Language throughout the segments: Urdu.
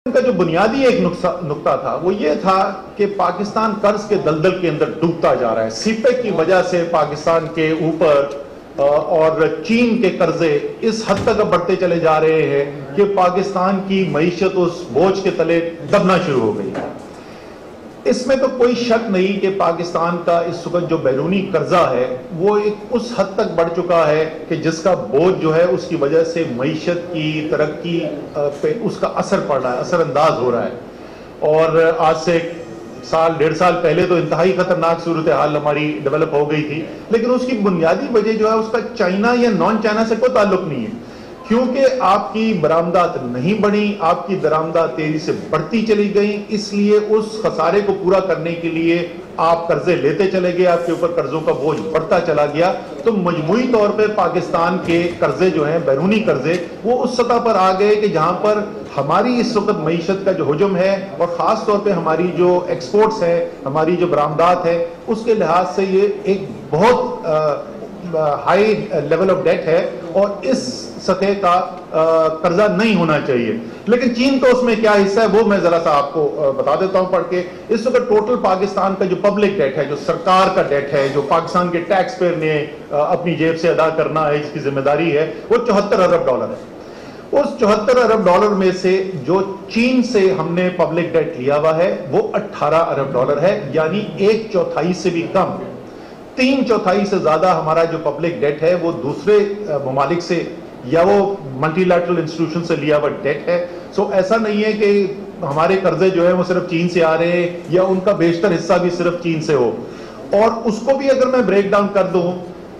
ان کا جو بنیادی ایک نقطہ تھا وہ یہ تھا کہ پاکستان قرض کے دلدل کے اندر ڈوبتا جا رہا ہے. سی پیک کی وجہ سے پاکستان کے اوپر اور چین کے قرضے اس حد تک بڑھتے چلے جا رہے ہیں کہ پاکستان کی معیشت اس بوجھ کے تلے دبنا شروع ہو گئی. اس میں تو کوئی شک نہیں کہ پاکستان کا اس وقت جو بیرونی قرضہ ہے وہ ایک اس حد تک بڑھ چکا ہے کہ جس کا بوجھ جو ہے اس کی وجہ سے معیشت کی ترقی پہ اس کا اثر پڑ رہا ہے, اثر انداز ہو رہا ہے. اور آج سے سال ڈیڑھ سال پہلے تو انتہائی خطرناک صورتحال ہماری ڈیولپ ہو گئی تھی, لیکن اس کی بنیادی وجہ جو ہے اس کا چائنا یا نان چائنا سے کوئی تعلق نہیں ہے, کیونکہ آپ کی برآمدات نہیں بڑھی, آپ کی درآمدات تیزی سے بڑھتی چلی گئیں. اس لیے اس خسارے کو پورا کرنے کے لیے آپ قرضے لیتے چلے گئے, آپ کے اوپر قرضوں کا بوجھ بڑھتا چلا گیا. تو مجموعی طور پہ پاکستان کے قرضے جو ہیں, بیرونی قرضے, وہ اس سطح پر آ گئے کہ جہاں پر ہماری اس وقت معیشت کا جو حجم ہے اور خاص طور پہ ہماری جو ایکسپورٹس ہیں, ہماری جو برآمدات ہے, اس کے لحاظ سے یہ ایک بہت ہائی لیول آف ڈیٹ ہے اور اس سطح کا قرضہ نہیں ہونا چاہیے. لیکن چین تو اس میں کیا حصہ ہے وہ میں ذرا سا آپ کو بتا دیتا ہوں پڑھ کے. اس وقت ٹوٹل پاکستان کا جو پبلک ڈیٹ ہے, جو سرکار کا ڈیٹ ہے, جو پاکستان کے ٹیکس پیئر نے اپنی جیب سے ادا کرنا ہے, اس کی ذمہ داری ہے, وہ $74 ارب ہے. اس $74 ارب میں سے جو چین سے ہم نے پبلک ڈیٹ لیا ہوا ہے وہ $18 ارب ہے, یعنی 1/4 سے بھی کم. 3/4 سے زیادہ ہمارا جو پبلک ڈیٹ ہے وہ دوسرے ممالک سے یا وہ ملٹی لیٹرل انسٹیٹیوشن سے لیا ہوا ڈیٹ ہے. سو ایسا نہیں ہے کہ ہمارے قرضے جو ہیں وہ صرف چین سے آ رہے ہیں یا ان کا بیشتر حصہ بھی صرف چین سے ہو. اور اس کو بھی اگر میں بریک ڈاؤن کر دوں,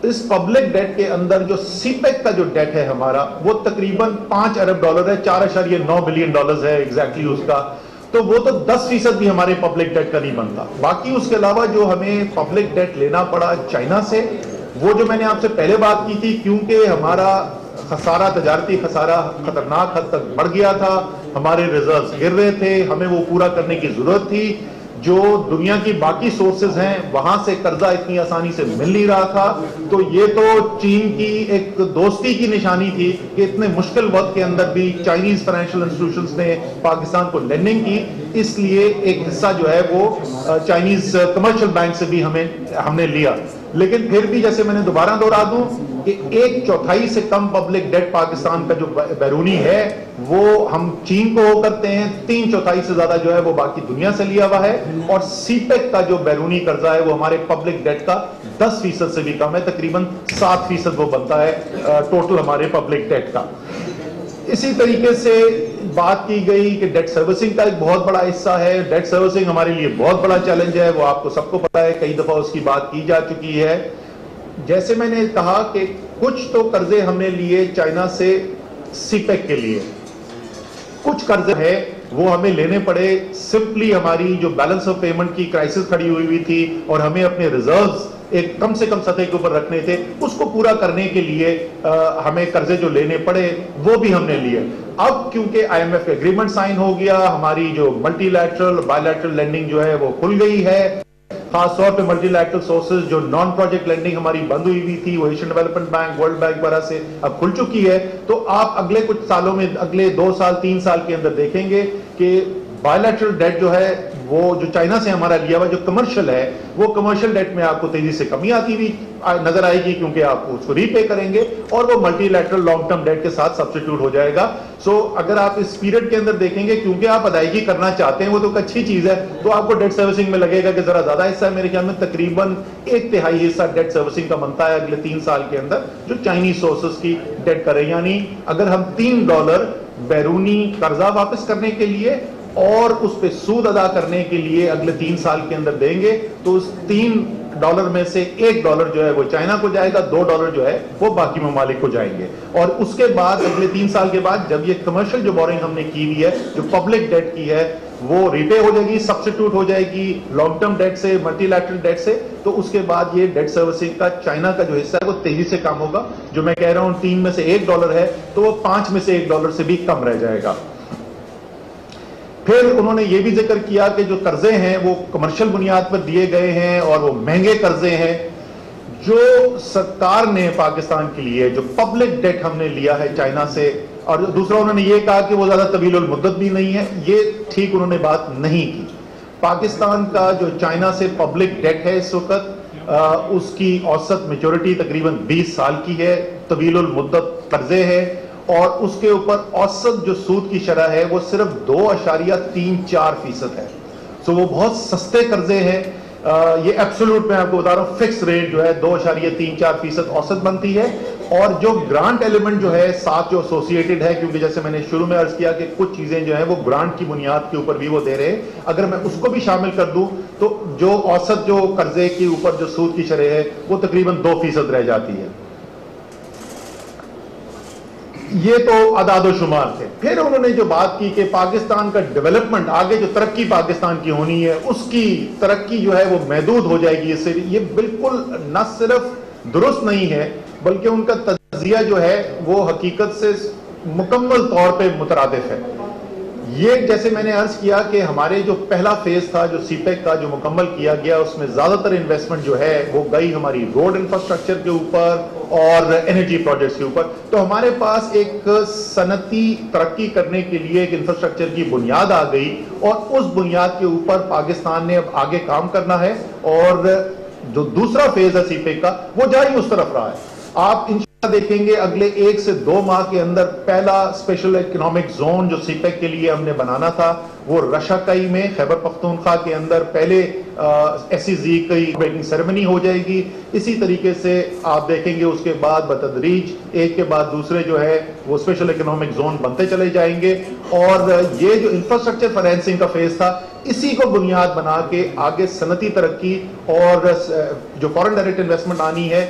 اس پبلک ڈیٹ کے اندر جو سی پیک کا جو ڈیٹ ہے ہمارا وہ تقریباً $5 ارب ہے, $4.9 بلین ہے ایگزیکٹلی اس کا. تو وہ تو 10% بھی ہمارے پبلک ڈیٹ کا نہیں بنتا. باقی اس کے علاوہ جو ہمیں پبلک ڈیٹ لینا پڑا چائنا سے, وہ جو میں نے آپ سے پہلے بات کی تھی, کیونکہ ہمارا خسارہ, تجارتی خسارہ خطرناک حد تک بڑھ گیا تھا, ہمارے ریزروز گر رہے تھے, ہمیں وہ پورا کرنے کی ضرورت تھی. جو دنیا کی باقی سورسز ہیں وہاں سے قرضہ اتنی آسانی سے مل نہیں رہا تھا. تو یہ تو چین کی ایک دوستی کی نشانی تھی کہ اتنے مشکل وقت کے اندر بھی چائنیز فائنینشیل انسٹیٹیوشنز نے پاکستان کو لینڈنگ کی. اس لیے ایک حصہ جو ہے وہ چائنیز کمرشل بینک سے بھی ہم نے لیا. لیکن پھر بھی جیسے میں نے دوبارہ دہرا دوں کہ 1/4 سے کم پبلک ڈیٹ پاکستان کا جو بیرونی ہے وہ ہم چین کو کرتے ہیں, 3/4 سے زیادہ جو ہے وہ باقی دنیا سے لیا ہوا ہے. اور سی پیک کا جو بیرونی قرضہ ہے وہ ہمارے پبلک ڈیٹ کا 10% سے بھی کم ہے, تقریباً 7% وہ بنتا ہے ٹوٹل ہمارے پبلک ڈیٹ کا. اسی طریقے سے بات کی گئی کہ ڈیٹ سروسنگ کا ایک بہت بڑا حصہ ہے. ڈیٹ سروسنگ ہمارے لیے بہت بڑا چیلنج ہے, وہ آپ کو سب کو پتا ہے, کئی دفعہ اس کی بات کی جا چکی ہے. جیسے میں نے کہا کہ کچھ تو قرضے ہم نے لیے چائنا سے سی پیک کے لیے, کچھ قرضے ہیں وہ ہمیں لینے پڑے سمپلی ہماری جو بیلنس آف پیمنٹ کی کرائسس کھڑی ہوئی تھی اور ہمیں اپنے ریزروز ایک کم سے کم سطح کے اوپر رکھنے تھے, اس کو پورا کرنے کے لیے ہمیں قرضے جو لینے پڑے وہ بھی ہم نے لیے. اب کیونکہ آئی ایم ایف کا ایگریمنٹ سائن ہو گیا, ہماری جو multilateral bilateral lending جو ہے وہ کھل گئی ہے. خاص طور پہ ملٹی لیٹرل سورسز جو نان پروجیکٹ لینڈنگ ہماری بند ہوئی تھی وہ Asian development bank, world bank وغیرہ سے اب کھل چکی ہے. تو آپ اگلے کچھ سالوں میں, اگلے 2 سال 3 سال کے اندر دیکھیں گے کہ بائی لیٹرل ڈیٹ جو ہے وہ جو چائنا سے ہمارا لیا ہوا جو کمرشل ہے, وہ کمرشل ڈیٹ میں آپ کو تیزی سے کمی آتی ہوئی نظر آئے گی, کیونکہ آپ اس کو ری پے کریں گے اور وہ multi lateral long term debt کے ساتھ سبسٹیٹیوٹ ہو جائے گا. سو اگر آپ اس پیریڈ کے اندر دیکھیں گے, کیونکہ آپ ادائیگی کرنا چاہتے ہیں, وہ تو ایک اچھی چیز ہے, تو آپ کو ڈیٹ سروسنگ میں لگے گا کہ ذرا زیادہ حصہ ہے. میرے خیال میں تقریباً 1/3 حصہ ڈیٹ سروسنگ کا بنتا ہے اگلے 3 سال کے اندر جو چائنیز سورسز کی ڈیٹ کرے. یعنی اگر ہم $3 بیرونی قرضہ واپس کرنے کے لیے اور اس پہ سود ادا کرنے کے لیے اگلے 3 سال کے اندر دیں گے, تو اس $3 میں سے $1 جو ہے وہ چائنا کو جائے گا, $2 جو ہے وہ باقی ممالک کو جائیں گے. اور اس کے بعد اگلے 3 سال کے بعد جب یہ کمرشل جو بورنگ ہم نے کی ہوئی ہے, جو پبلک ڈیٹ کی ہے, وہ ری پے ہو جائے گی, سبسٹیٹیوٹ ہو جائے گی لانگ ٹرم ڈیٹ سے, ملٹی لیٹرل ڈیٹ سے, تو اس کے بعد یہ ڈیٹ سروسنگ کا چائنا کا جو حصہ ہے وہ تیزی سے کم ہوگا. جو میں کہہ رہا ہوں 3 میں سے $1 ہے تو وہ 5 میں سے $1 سے بھی کم رہ جائے گا. پھر انہوں نے یہ بھی ذکر کیا کہ جو قرضے ہیں وہ کمرشل بنیاد پر دیے گئے ہیں اور وہ مہنگے قرضے ہیں. جو سرکار نے پاکستان کے لیے جو پبلک ڈیٹ ہم نے لیا ہے چائنا سے اور دوسرا انہوں نے یہ کہا کہ وہ زیادہ طویل المدت بھی نہیں ہے. یہ ٹھیک انہوں نے بات نہیں کی. پاکستان کا جو چائنا سے پبلک ڈیٹ ہے اس وقت اس کی اوسط میچورٹی تقریباً 20 سال کی ہے, طویل المدت قرضے ہے, اور اس کے اوپر اوسط جو سود کی شرح ہے وہ صرف 2.34% ہے. سو وہ بہت سستے قرضے ہیں. یہ ایبسولوٹ میں آپ کو بتا رہا ہوں, فکس ریٹ جو ہے 2.34% اوسط بنتی ہے, اور جو گرانٹ ایلیمنٹ جو ہے ساتھ جو ایسوسیٹڈ ہے, کیونکہ جیسے میں نے شروع میں عرض کیا کہ کچھ چیزیں جو ہیں وہ گرانٹ کی بنیاد کے اوپر بھی وہ دے رہے ہیں, اگر میں اس کو بھی شامل کر دوں تو جو اوسط جو قرضے کے اوپر جو سود کی شرح ہے وہ تقریباً 2% رہ جاتی ہے. یہ تو اعداد و شمار تھے. پھر انہوں نے جو بات کی کہ پاکستان کا ڈیولپمنٹ, آگے جو ترقی پاکستان کی ہونی ہے اس کی ترقی جو ہے وہ محدود ہو جائے گی. اس سے یہ بالکل نہ صرف درست نہیں ہے بلکہ ان کا تجزیہ جو ہے وہ حقیقت سے مکمل طور پہ مترادف ہے. یہ جیسے میں نے عرض کیا کہ ہمارے جو پہلا فیز تھا جو سی پیک کا جو مکمل کیا گیا, اس میں زیادہ تر انویسٹمنٹ جو ہے وہ گئی ہماری روڈ انفراسٹرکچر کے اوپر اور انرجی پروجیکٹس کے اوپر. تو ہمارے پاس ایک صنعتی ترقی کرنے کے لیے ایک انفراسٹرکچر کی بنیاد آ گئی, اور اس بنیاد کے اوپر پاکستان نے اب آگے کام کرنا ہے, اور جو دوسرا فیز ہے سی پیک کا وہ جاری اس طرف رہا ہے. آپ دیکھیں گے اگلے 1 سے 2 ماہ کے اندر پہلا اسپیشل اکنامک زون جو سی پیک کے لیے ہم نے بنانا تھا وہ رشاکئی میں خیبر پختونخوا کے اندر پہلے ایس سی زی کی بریکنگ سیریمنی ہو جائے گی. اسی طریقے سے آپ دیکھیں گے اس کے بعد بتدریج ایک کے بعد دوسرے جو ہے وہ اسپیشل اکنامک زون بنتے چلے جائیں گے, اور یہ جو انفراسٹرکچر فائنینسنگ کا فیز تھا اسی کو بنیاد بنا کے آگے صنعتی ترقی اور جو فارن ڈائریکٹ انویسٹمنٹ آنی ہے.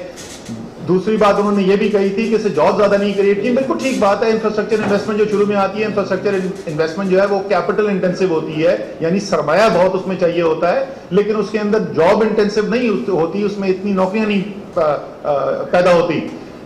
دوسری بات انہوں نے یہ بھی کہی تھی کہ اسے جاب زیادہ نہیں کریٹ کی. بالکل ٹھیک بات ہے, انفراسٹرکچر انویسٹمنٹ جو شروع میں آتی ہے, انفراسٹرکچر انویسٹمنٹ جو ہے وہ کیپٹل انٹینسو ہوتی ہے, یعنی سرمایہ بہت اس میں چاہیے ہوتا ہے, لیکن اس کے اندر جاب انٹینسو نہیں ہوتی, اس میں اتنی نوکریاں نہیں پیدا ہوتی.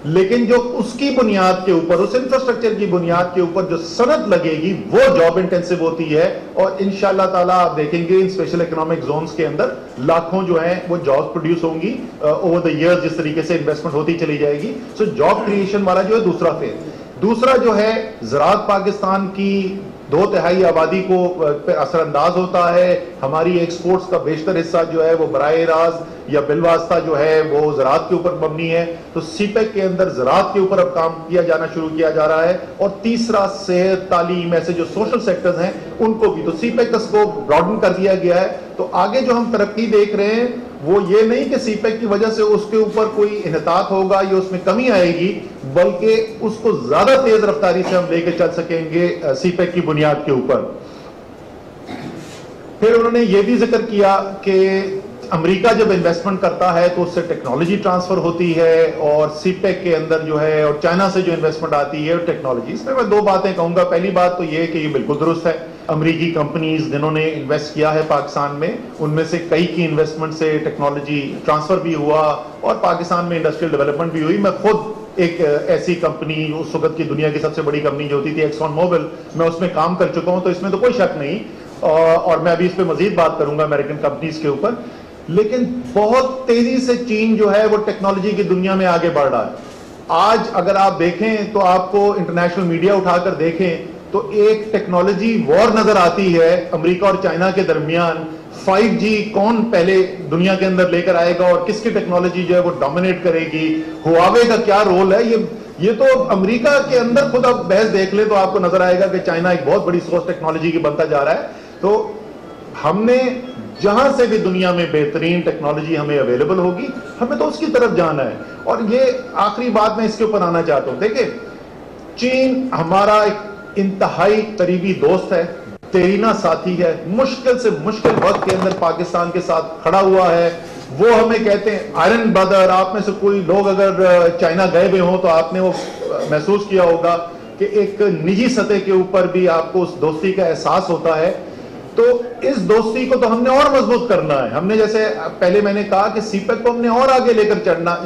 لیکن جو اس کی بنیاد کے اوپر, اس انفراسٹرکچر کی بنیاد کے اوپر جو صنعت لگے گی وہ جاب انٹینسو ہوتی ہے, اور انشاءاللہ تعالیٰ آپ دیکھیں گے ان اسپیشل اکنامک زونز کے اندر لاکھوں جو ہیں وہ جاب پروڈیوس ہوں گی اوور دا ایئرز, جس طریقے سے انویسٹمنٹ ہوتی چلی جائے گی. سو جاب کریشن والا جو ہے دوسرا فیز. دوسرا جو ہے زراعت پاکستان کی 2/3 آبادی کو اثر انداز ہوتا ہے. ہماری ایکسپورٹس کا بیشتر حصہ جو ہے وہ براہ راست یا بالواسطہ جو ہے وہ زراعت کے اوپر مبنی ہے. تو سی پیک کے اندر زراعت کے اوپر اب کام کیا جانا شروع کیا جا رہا ہے. اور تیسرا صحت, تعلیم, ایسے جو سوشل سیکٹرز ہیں ان کو بھی. تو سی پیک کا اسکوپ براڈن کر دیا گیا ہے. تو آگے جو ہم ترقی دیکھ رہے ہیں وہ یہ نہیں کہ سی پیک کی وجہ سے اس کے اوپر کوئی انحطاط ہوگا یا اس میں کمی آئے گی, بلکہ اس کو زیادہ تیز رفتاری سے ہم لے کے چل سکیں گے سی پیک کی بنیاد کے اوپر. پھر انہوں نے یہ بھی ذکر کیا کہ امریکہ جب انویسٹمنٹ کرتا ہے تو اس سے ٹیکنالوجی ٹرانسفر ہوتی ہے, اور سی پیک کے اندر جو ہے اور چائنا سے جو انویسٹمنٹ آتی ہے ٹیکنالوجی. اس میں 2 باتیں کہوں گا. پہلی بات تو یہ کہ یہ بالکل درست ہے, امریکی کمپنیز جنہوں نے انویسٹ کیا ہے پاکستان میں ان میں سے کئی کی انویسٹمنٹ سے ٹیکنالوجی ٹرانسفر بھی ہوا اور پاکستان میں انڈسٹریل ڈیولپمنٹ بھی ہوئی. میں خود ایک ایسی کمپنی, اس وقت کی دنیا کی سب سے بڑی کمپنی جو ہوتی تھی ایکسون موبل, میں اس میں کام کر چکا ہوں, تو اس میں تو کوئی شک نہیں, اور میں ابھی اس پہ مزید بات کروں گا امریکن کمپنیز کے اوپر. لیکن بہت تیزی سے چین جو ہے وہ ٹیکنالوجی کی دنیا میں آگے بڑھ رہا ہے. آج اگر آپ دیکھیں تو آپ کو انٹرنیشنل میڈیا اٹھا کر دیکھیں تو ایک ٹیکنالوجی وار نظر آتی ہے امریکہ اور چائنا کے درمیان. 5G کون پہلے دنیا کے اندر لے کر آئے گا اور کس کی ٹیکنالوجی جو ہے وہ ڈومینیٹ کرے گی, ہواوے کا کیا رول ہے. یہ تو امریکہ کے اندر خود آپ بحث دیکھ لیں تو آپ کو نظر آئے گا کہ چائنا ایک بہت بڑی سورس ٹیکنالوجی کی بنتا جا رہا ہے. تو ہم نے جہاں سے بھی دنیا میں بہترین ٹیکنالوجی ہمیں اویلیبل ہوگی ہمیں تو اس کی طرف جانا ہے. اور یہ آخری بات میں اس کے اوپر آنا چاہتا ہوں. دیکھیں, چین ہمارا ایک انتہائی قریبی دوست ہے, دیرینہ ساتھی ہے, مشکل سے مشکل وقت کے اندر پاکستان کے ساتھ کھڑا ہوا ہے. وہ ہمیں کہتے ہیں آئرن برادر. آپ میں سے کوئی لوگ اگر چائنا گئے ہوئے ہوں تو آپ نے وہ محسوس کیا ہوگا کہ ایک نجی سطح کے اوپر بھی آپ کو اس دوستی کا احساس ہوتا ہے. تو اس دوستی کو تو ہم نے اور مضبوط کرنا ہے. ہم نے جیسے پہلے میں نے کہا کہ سی پیک کو ہم نے اور آگے لے کر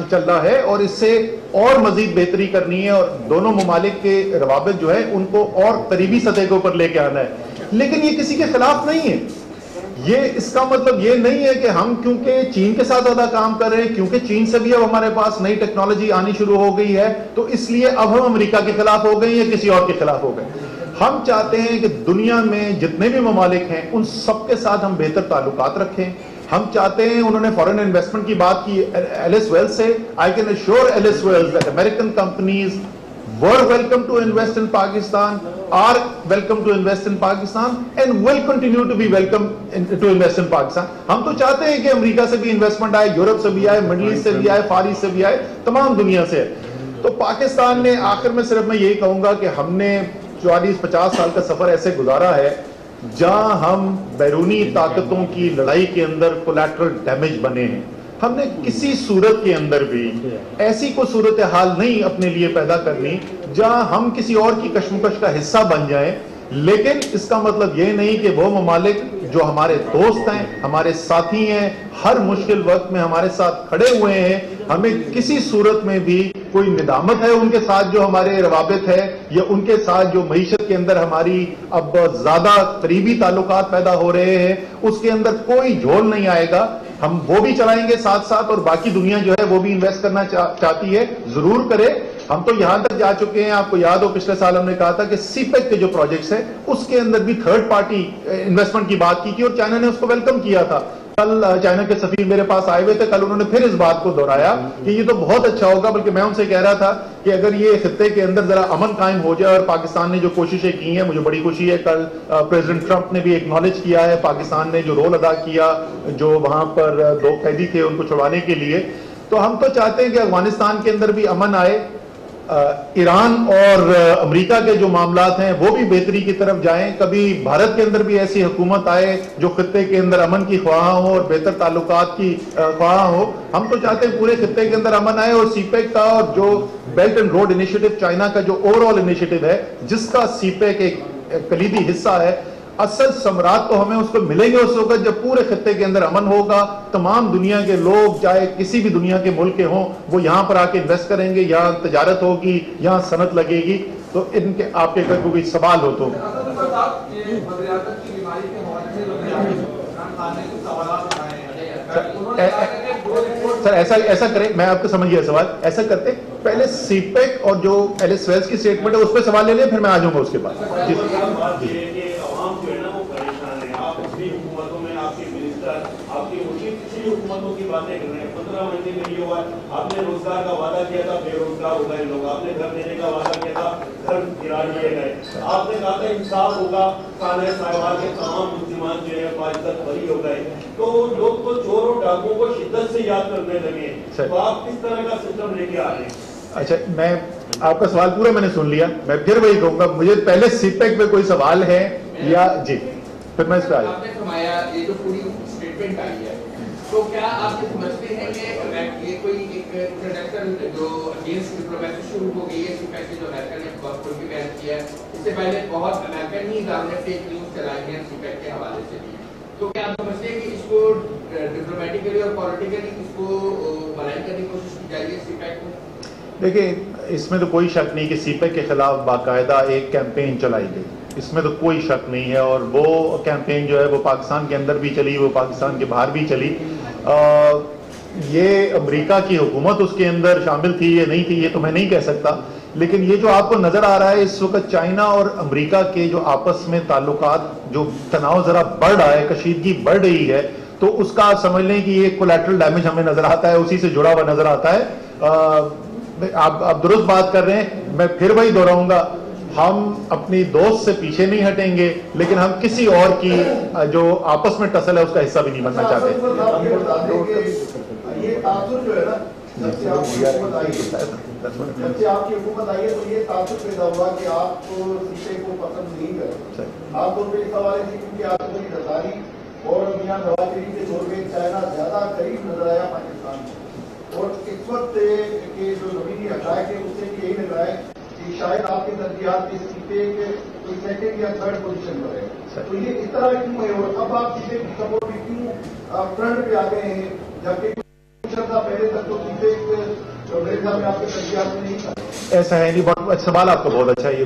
چلنا ہے اور اس سے اور مزید بہتری کرنی ہے, اور دونوں ممالک کے روابط جو ہے ان کو اور قریبی سطح کے اوپر لے کے آنا ہے. لیکن یہ کسی کے خلاف نہیں ہے, یہ اس کا مطلب یہ نہیں ہے کہ ہم کیونکہ چین کے ساتھ زیادہ کام کر رہے ہیں، کیونکہ چین سے بھی اب ہمارے پاس نئی ٹیکنالوجی آنی شروع ہو گئی ہے تو اس لیے اب ہم امریکہ کے خلاف ہو گئے یا کسی اور کے خلاف ہو گئے. ہم چاہتے ہیں کہ دنیا میں جتنے بھی ممالک ہیں ان سب کے ساتھ ہم بہتر تعلقات رکھیں. ہم چاہتے ہیں، انہوں نے فورن انویسٹمنٹ کی بات کی ایلس ویلز سے، I can assure Alice Wells that American companies were welcome to invest in Pakistan, are welcome to invest in Pakistan and will continue to be welcome to invest in Pakistan. ہم تو چاہتے ہیں کہ امریکہ سے بھی انویسٹمنٹ آئے، یورپ سے بھی آئے، مڈل ایسٹ سے بھی آئے، فار ایسٹ سے بھی آئے، تمام دنیا سے. تو پاکستان نے آخر میں صرف میں یہی کہوں گا کہ ہم نے 40-50 سال کا سفر ایسے گزارا ہے جہاں ہم بیرونی طاقتوں کی لڑائی کے اندر کولیٹرل ڈیمیج بنے ہیں. ہم نے کسی صورت کے اندر بھی ایسی کوئی صورتحال نہیں اپنے لیے پیدا کرنی جہاں ہم کسی اور کی کشمکش کا حصہ بن جائیں. لیکن اس کا مطلب یہ نہیں کہ وہ ممالک جو ہمارے دوست ہیں، ہمارے ساتھی ہیں، ہر مشکل وقت میں ہمارے ساتھ کھڑے ہوئے ہیں، ہمیں کسی صورت میں بھی کوئی ندامت ہے ان کے ساتھ جو ہمارے روابط ہے یا ان کے ساتھ جو معیشت کے اندر ہماری اب زیادہ قریبی تعلقات پیدا ہو رہے ہیں، اس کے اندر کوئی جھول نہیں آئے گا. ہم وہ بھی چلائیں گے ساتھ ساتھ، اور باقی دنیا جو ہے وہ بھی انویسٹ کرنا چاہتی ہے، ضرور کرے. ہم تو یہاں تک جا چکے ہیں، آپ کو یاد ہو پچھلے سال ہم نے کہا تھا کہ سی پیک کے جو پروجیکٹس ہیں اس کے اندر بھی تھرڈ پارٹی انویسٹمنٹ کی بات کی تھی اور چائنا نے اس کو ویلکم کیا تھا. کل چائنا کے سفیر میرے پاس آئے ہوئے تھے، کل انہوں نے پھر اس بات کو دہرایا کہ یہ تو بہت اچھا ہوگا، بلکہ میں ان سے کہہ رہا تھا کہ اگر یہ خطے کے اندر ذرا امن قائم ہو جائے، اور پاکستان نے جو کوششیں کی ہیں مجھے بڑی خوشی ہے، کل پریزیڈنٹ ٹرمپ نے بھی ایکنالج کیا ہے پاکستان نے جو رول ادا کیا، جو وہاں پر 2 قیدی تھے ان کو چھڑوانے کے لیے. تو ہم تو چاہتے ہیں کہ افغانستان کے اندر بھی امن آئے، ایران اور امریکہ کے جو معاملات ہیں وہ بھی بہتری کی طرف جائیں، کبھی بھارت کے اندر بھی ایسی حکومت آئے جو خطے کے اندر امن کی خواہاں ہو اور بہتر تعلقات کی خواہاں ہو. ہم تو چاہتے ہیں پورے خطے کے اندر امن آئے، اور سی پیک کا اور جو belt and road initiative China کا جو اوور آل انیشیٹو ہے جس کا سی پیک ایک کلیدی حصہ ہے، اصل ثمرات تو ہمیں اس کو ملیں گے اس وقت جب پورے خطے کے اندر امن ہوگا. تمام دنیا کے لوگ چاہے کسی بھی دنیا کے ملک کے ہوں وہ یہاں پر آ کے انویسٹ کریں گے، یہاں تجارت ہوگی، یہاں صنعت لگے گی. تو ان کے آپ کے کوئی سوال ہو تو سر ایسا کریں، میں آپ کو سمجھ گیا سوال. ایسا کرتے پہلے سی پیک اور جو ایلس ویلز کی اسٹیٹمنٹ ہے اس پہ سوال لے لیں، پھر میں آ جاؤں گا اس کے بعد. آپ کی مشیر کسی حکومتوں کی باتیں کر رہے ہیں، 15 مہینے میں یہ ہوا، آپ نے روزگار کا وعدہ کیا تھا، بے روزگار ہو گئے لوگ، آپ نے گھر دینے کا وعدہ کیا تھا، گھر گرا دیے گئے، آپ نے کہا تھا انصاف ہوگا، خانہ صاحبہ کے تمام ملزمان جو ہے 5 تک بری ہو گئے. تو لوگ تو چور اور ڈاکوں کو شدت سے یاد کرنے لگے. تو آپ کس طرح کا سسٹم لے کے آ رہے ہیں؟ اچھا، میں آپ کا سوال پورا میں نے سن لیا، میں پھر وہی کہوں گا مجھے پہلے سی پیک پہ کوئی سوال ہے یا جی پھر میں اس پہ آپ نے فرمایا یہ جو پوری اسٹیٹمنٹ آئی ہے تو کیا آپ یہ سمجھتے ہیں کہ یہ کوئی ایک انٹروڈکشن جو اگینسٹ ڈپلومیسی شروع ہو گئی ہے سی پیک جو امریکہ نے بہت کل بھی بیان کیا ہے، اس سے پہلے بہت امریکن ہی اداروں نے فیک نیوز چلائی ہیں سی پیک کے حوالے سے بھی، تو کیا آپ سمجھتے ہیں کہ اس کو ڈپلومیٹکلی اور پولیٹیکلی اس کو بنائی کرنے کی کوشش کی جائے گی سی پیک کو؟ دیکھیں اس میں تو کوئی شک نہیں کہ سی پیک کے خلاف باقاعدہ ایک کیمپین چلائی گئی، اس میں تو کوئی شک نہیں ہے، اور وہ کیمپین جو ہے وہ پاکستان کے اندر بھی چلی، وہ پاکستان کے باہر بھی چلی. یہ امریکہ کی حکومت اس کے اندر شامل تھی یا نہیں تھی یہ تو میں نہیں کہہ سکتا، لیکن یہ جو آپ کو نظر آ رہا ہے اس وقت چائنا اور امریکہ کے جو آپس میں تعلقات جو تناؤ ذرا بڑھ رہا ہے، کشیدگی بڑھ رہی ہے، تو اس کا آپ سمجھ لیں کہ یہ کولیٹرل ڈیمیج ہمیں نظر آتا ہے، اسی سے جڑا ہوا نظر آتا ہے. آپ درست بات کر رہے ہیں، میں پھر وہی دہراؤں گا، ہم اپنی دوست سے پیچھے نہیں ہٹیں گے لیکن ہم کسی اور کی جو آپس میں ٹسل ہے اس کا حصہ بھی نہیں بننا چاہتے. یہ تعصب جو ہے نا جب سے آپ کی حکومت آئی ہے تو یہ تعصب پیدا ہوا کہ آپ کو سیٹیں کو پسند نہیں کرتے. عام طور پہ اس حوالے سے کیونکہ آپ کو غداری اور میاں نواز شریف کے دور میں چائنا زیادہ قریب نظر آیا پاکستان میں، اور اس وقت کے جو زمینی حقائق ہے اس سے یہی لگ رہا ہے کہ شاید آپ کے ترجیحات اس سیٹے کے کوئی سیکنڈ یا تھرڈ پوزیشن پر ہے. تو یہ اس طرح کیوں ہے اور اب آپ سیٹے کی سپورٹ کیوں فرنٹ پہ آ گئے ہیں جبکہ پہلے تک تو سیٹے میرے خیال میں آپ کے ترجیحات میں نہیں تھا؟ ایسا ہے نہیں، بہت سوال آپ کا بہت اچھا ہے. یہ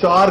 4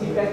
CPEC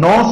9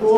2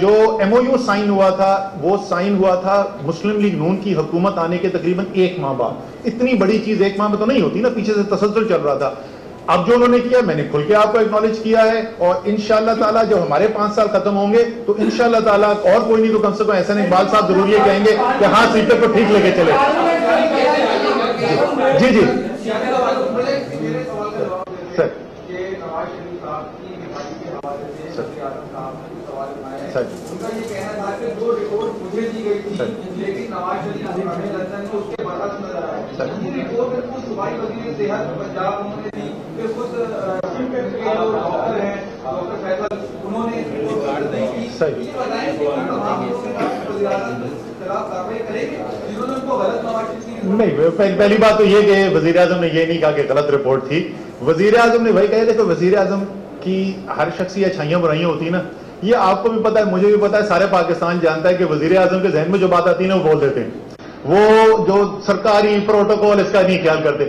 جو MOU سائن ہوا تھا وہ سائن ہوا تھا مسلم لیگ نون کی حکومت آنے کے تقریباً 1 ماہ بعد. اتنی بڑی چیز 1 ماہ میں تو نہیں ہوتی نا, پیچھے سے تسلسل چل رہا تھا. اب جو انہوں نے کیا میں نے کھل کے آپ کو اکنالج کیا ہے, اور انشاءاللہ تعالیٰ جب ہمارے 5 سال ختم ہوں گے تو انشاءاللہ تعالیٰ اور کوئی نہیں تو کم سے کم احسن اقبال صاحب ضرور یہ کہیں گے کہ ہاں سیٹیں کو ٹھیک لے کے چلے. جی جی سر سر ان کا یہ کہنا تھا کہ جو رپورٹ مجھے دی گئی تھی لیکن نواز شریف ہمیں لندن میں اس کے برعکس نظر آیا. یہ رپورٹ میں خود صوبائی وزیر صحت پنجاب انہوں نے دی کہ خود جو ڈاکٹر ہیں ڈاکٹر فیصل انہوں نے رپورٹ دی کی. یہ بتائیں کہ تمام لوگ وزیر اعظم خلاف کارروائی کریں گے جنہوں نے ان کو غلط نواز شریف کی. نہیں, پہلی بات تو یہ کہ وزیر اعظم نے یہ نہیں کہا کہ غلط رپورٹ تھی. وزیر اعظم نے وہی کہا, دیکھو وزیر اعظم کی ہر شخص کی اچھائیاں برائیاں ہوتی ہیں نا, یہ آپ کو بھی پتا ہے مجھے بھی پتا ہے سارے پاکستان جانتا ہے کہ وزیر اعظم کے ذہن میں جو بات آتی ہے نا وہ بول دیتے ہیں, وہ جو سرکاری پروٹوکول اس کا نہیں خیال کرتے.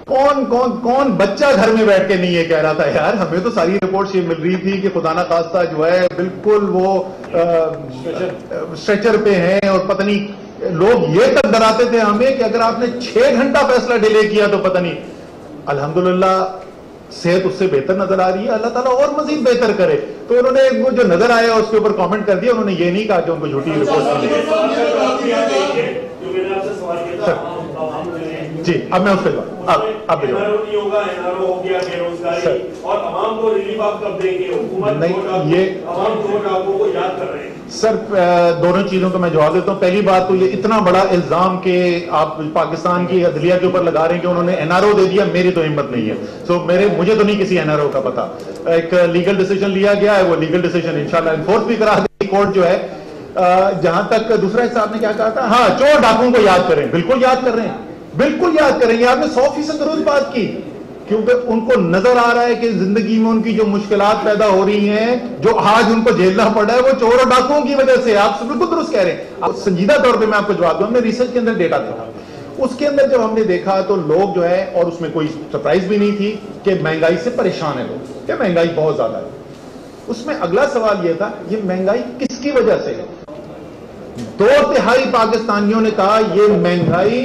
کون بچہ گھر میں بیٹھ کے نہیں یہ کہہ رہا تھا یار ہمیں تو ساری رپورٹس یہ مل رہی تھی کہ خدا نہ خواستہ جو ہے بالکل وہ اسٹریچر پہ ہیں, اور پتہ نہیں لوگ یہ تک ڈراتے تھے ہمیں کہ اگر آپ نے 6 گھنٹہ فیصلہ ڈیلے کیا تو پتہ نہیں. الحمدللہ صحت اس سے بہتر نظر آ رہی ہے, اللہ تعالیٰ اور مزید بہتر کرے. تو انہوں نے وہ جو نظر آیا اس کے اوپر کامنٹ کر دیا, انہوں نے یہ نہیں کہا کہ ان کو جھوٹی رپورٹ جی. اب میں اس پہ اب سر دونوں چیزوں کا میں جواب دیتا ہوں. پہلی بات تو یہ اتنا بڑا الزام کہ آپ پاکستان کی عدلیہ کے اوپر لگا رہے ہیں کہ انہوں نے NRO دے دیا, میری تو ہمت نہیں ہے. سو مجھے تو نہیں کسی NRO کا پتا. ایک لیگل ڈیسیجن لیا گیا ہے, وہ لیگل ڈیسیجن انشاءاللہ انفورس بھی کرا دے کورٹ جو ہے. جہاں تک دوسرا حصہ آپ نے کیا کہا تھا, ہاں چور ڈاکوؤں کو یاد کریں, بالکل یاد کر رہے ہیں, بالکل یاد کریں گے. آپ نے 100% درست بات کی, کیونکہ ان کو نظر آ رہا ہے کہ زندگی میں ان کی جو مشکلات پیدا ہو رہی ہیں, جو آج ان کو جھیلنا پڑا ہے, وہ چور اور ڈاکوؤں کی وجہ سے. آپ بالکل درست کہہ رہے ہیں. آپ سنجیدہ طور پہ میں آپ کو جواب دوں, ہم نے ریسرچ کے اندر ڈیٹا دیکھا, اس کے اندر جب ہم نے دیکھا تو لوگ جو ہے, اور اس میں کوئی سرپرائز بھی نہیں تھی کہ مہنگائی سے پریشان ہیں لوگ, کہ مہنگائی بہت زیادہ ہے. اس میں اگلا سوال یہ تھا یہ مہنگائی کس کی وجہ سے ہے. 2/3 پاکستانیوں نے کہا یہ مہنگائی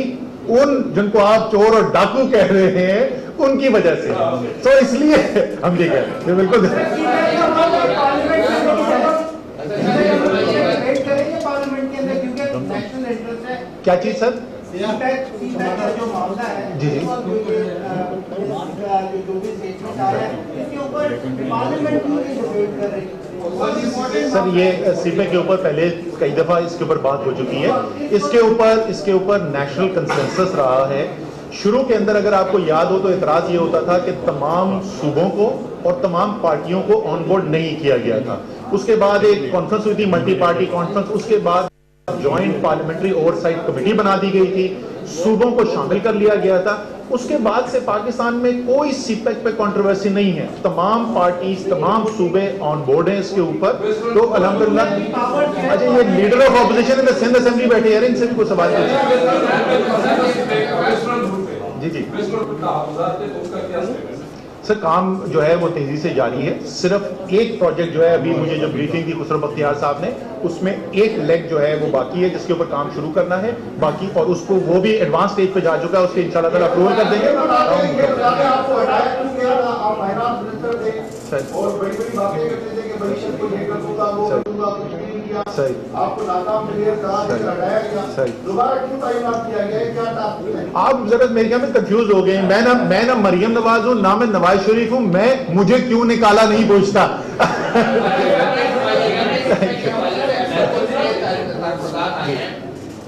ان جن کو آپ چور اور ڈاکو کہہ رہے ہیں ان کی وجہ سے. تو اس لیے ہم یہ کہہ رہے ہیں بالکل. کیا چیز سر؟ جو معاملہ ہے جی جی سر, یہ سیپے کے اوپر پہلے کئی دفعہ اس کے اوپر بات ہو چکی ہے. اس کے اوپر نیشنل کنسنسس رہا ہے. شروع کے اندر اگر آپ کو یاد ہو تو اعتراض یہ ہوتا تھا کہ تمام صوبوں کو اور تمام پارٹیوں کو آن بورڈ نہیں کیا گیا تھا. اس کے بعد ایک کانفرنس ہوئی تھی, ملٹی پارٹی کانفرنس. اس کے بعد joint parliamentary oversight committee بنا دی گئی تھی, صوبوں کو شامل کر لیا گیا تھا. اس کے بعد سے پاکستان میں کوئی سی پیک پہ کنٹروورسی نہیں ہے, تمام پارٹیز تمام صوبے آن بورڈ ہیں اس کے اوپر. تو الحمدللہ. اچھا یہ leader of opposition in Sindh assembly بیٹھے ہیں, ان سے بھی کوئی سوال جی جی سر. کام جو ہے وہ تیزی سے جاری ہے. صرف ایک پروجیکٹ جو ہے ابھی مجھے جو بریفنگ دی خسرو بختیار صاحب نے, اس میں ایک لیگ جو ہے وہ باقی ہے جس کے اوپر کام شروع کرنا ہے باقی, اور اس کو وہ بھی ایڈوانس اسٹیج پہ جا چکا ہے, اس کے انشاءاللہ تعالیٰ اپروول کر دیں گے. اور بڑی بڑی باتیں کرتے تھے کہ بڑی شرط کو لے کر ہوگا وہ کروں گا کچھ نہیں کیا, آپ کو ناکام کلیئر کرا دیا ہٹایا گیا, دوبارہ کیوں تعینات کیا گیا ہے, کیا ٹاسک ہے؟ آپ ذرا میرے خیال میں کنفیوز ہو گئے. میں نہ مریم نواز ہوں, نہ میں نواز شریف ہوں. مجھے کیوں نکالا نہیں پوچھتا.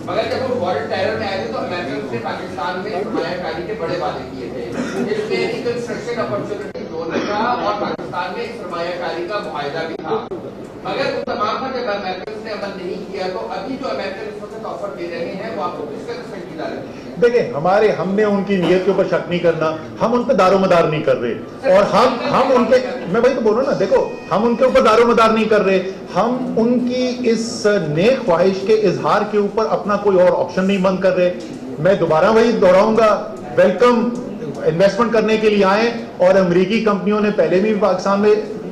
مگر جب وہ وارڈ ٹیرر میں آئے تھے تو امریکہ نے پاکستان میں سرمایہ کاری کے بڑے وعدے کیے تھے, جس میں کنسٹرکشن اپرچونٹی زون تھا اور پاکستان میں سرمایہ کاری کا معاہدہ بھی تھا. مگر ان تمام پر جب امریکہ نے عمل نہیں کیا تو ابھی جو امریکہ اس وقت آفر دے رہے ہیں وہ آپ کو کس طرح سنجیدہ رہتے ہیں؟ دیکھیں ہم نے ان کی نیت کے اوپر شک نہیں کرنا, ہم ان پہ دار و مدار نہیں کر رہے, اور ہم ان کے, میں وہی تو بول رہا ہوں نا, دیکھو ہم ان کے اوپر دار و مدار نہیں کر رہے, ہم ان کی اس نیک خواہش کے اظہار کے اوپر اپنا کوئی اور آپشن نہیں بند کر رہے. میں دوبارہ وہی دہراؤں گا, ویلکم انویسٹمنٹ کرنے کے لیے آئیں, اور امریکی کمپنیوں نے پہلے بھی پاکستان میں